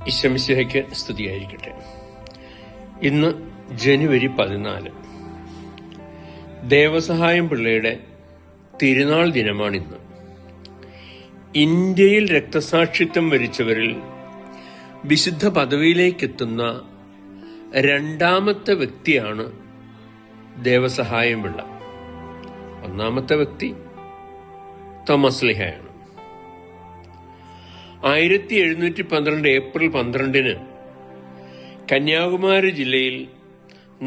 ഈശോമിശിഹായ്ക്ക് സ്തുതിയായിരിക്കട്ടെ. ഇന്ന് ജനുവരി 14, ദേവസഹായം പിള്ളയുടെ തിരുനാൾ ദിനമാണിന്ന്. ഇന്ത്യയിൽ രക്തസാക്ഷിത്വം വരിച്ചവരിൽ വിശുദ്ധ പദവിയിലേക്കെത്തുന്ന രണ്ടാമത്തെ വ്യക്തിയാണ് ദേവസഹായം പിള്ള. ഒന്നാമത്തെ വ്യക്തി തോമസ് ലീഹയാണ്. 1712 ഏപ്രിൽ 12 കന്യാകുമാരി ജില്ലയിൽ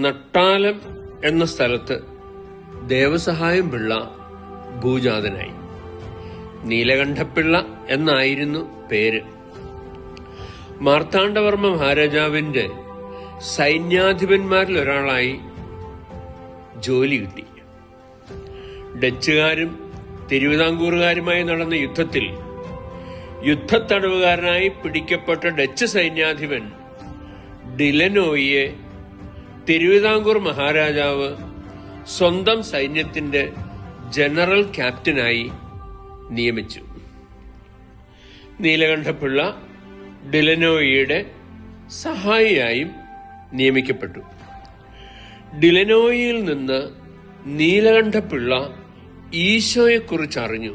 നട്ടാലം എന്ന സ്ഥലത്ത് ദേവസഹായം പിള്ള ഭൂജാതനായി. നീലകണ്ഠപിള്ള എന്നായിരുന്നു പേര്. മാർത്താണ്ഡവർമ്മ മഹാരാജാവിന്റെ സൈന്യാധിപന്മാരിൽ ഒരാളായി ജോലി കിട്ടി. ഡച്ചുകാരും തിരുവിതാംകൂറുകാരുമായി നടന്ന യുദ്ധത്തിൽ യുദ്ധത്തടവുകാരനായി പിടിക്കപ്പെട്ട ഡച്ച് സൈന്യാധിപൻ ഡിലനോയിയെ തിരുവിതാംകൂർ മഹാരാജാവ് സ്വന്തം സൈന്യത്തിന്റെ ജനറൽ ക്യാപ്റ്റനായി നിയമിച്ചു. നീലകണ്ഠപിള്ള ഡിലനോയിയുടെ സഹായിയായും നിയമിക്കപ്പെട്ടു. ഡിലനോയിയിൽ നിന്ന് നീലകണ്ഠപിള്ള ഈശോയെക്കുറിച്ച് അറിഞ്ഞു.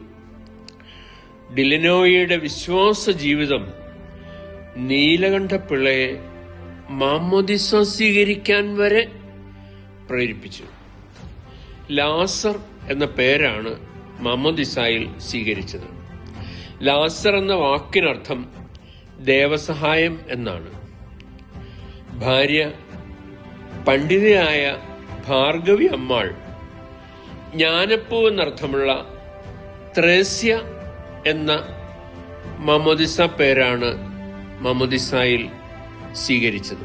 ഡിലനോയിയുടെ വിശ്വാസ ജീവിതം നീലകണ്ഠപിള്ളയെ മാമ്മോദിസ സ്വീകരിക്കാൻ വരെ പ്രേരിപ്പിച്ചു. ലാസർ എന്ന പേരാണ് മാമ്മോദിസായിൽ സ്വീകരിച്ചത്. ലാസർ എന്ന വാക്കിനർത്ഥം ദേവസഹായം എന്നാണ്. ഭാര്യ പണ്ഡിതയായ ഭാർഗവി അമ്മാൾ ജ്ഞാനപ്പൂ എന്നർത്ഥമുള്ള ത്രേസ്യ എന്ന മാമ്മോദിസ പേരാണ് മാമ്മോദിസായിൽ സ്വീകരിച്ചത്.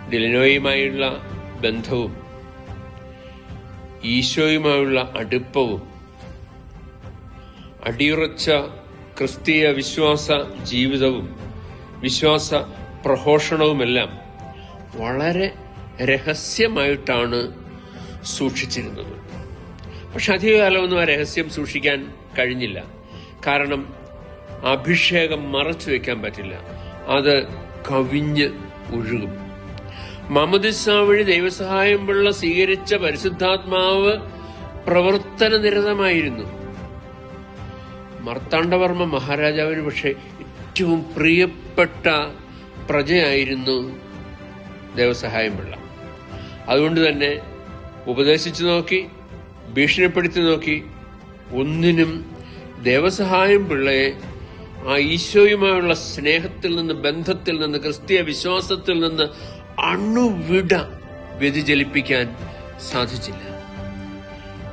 ഡിലനോയുമായുള്ള ബന്ധവും ഈശോയുമായുള്ള അടുപ്പവും അടിയുറച്ച ക്രിസ്തീയ വിശ്വാസ ജീവിതവും വിശ്വാസ പ്രഘോഷണവുമെല്ലാം വളരെ രഹസ്യമായിട്ടാണ് സൂക്ഷിച്ചിരുന്നത്. പക്ഷെ അധികകാലമൊന്നും ആ രഹസ്യം സൂക്ഷിക്കാൻ കഴിഞ്ഞില്ല. കാരണം അഭിഷേകം മറച്ചു വെക്കാൻ പറ്റില്ല, അത് കവിഞ്ഞ് ഒഴുകും. മാമ്മോദിസ വഴി ദൈവസഹായം പിള്ള സ്വീകരിച്ച പരിശുദ്ധാത്മാവ് പ്രവർത്തന നിരതമായിരുന്നു. മാർത്താണ്ഡവർമ്മ മഹാരാജാവിന് പക്ഷെ ഏറ്റവും പ്രിയപ്പെട്ട പ്രജയായിരുന്നു ദേവസഹായം പിള്ള. അതുകൊണ്ട് തന്നെ ഉപദേശിച്ചു നോക്കി, ഭീഷണിപ്പെടുത്തി നോക്കി, ഒന്നിനും ദേവസഹായം പിള്ളയെ ആ ഈശോയുമായുള്ള സ്നേഹത്തിൽ നിന്ന്, ബന്ധത്തിൽ നിന്ന്, ക്രിസ്തീയ വിശ്വാസത്തിൽ നിന്ന് അണുവിട വ്യതിചലിപ്പിക്കാൻ സാധിച്ചില്ല.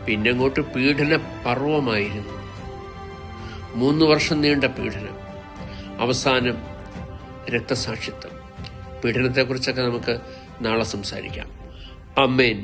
പിന്നങ്ങോട്ട് പീഡന പർവമായിരുന്നു. 3 വർഷം നീണ്ട പീഡനം, അവസാനം രക്തസാക്ഷിത്വം. പീഡനത്തെക്കുറിച്ചൊക്കെ നമുക്ക് നാളെ സംസാരിക്കാം. ആമേൻ.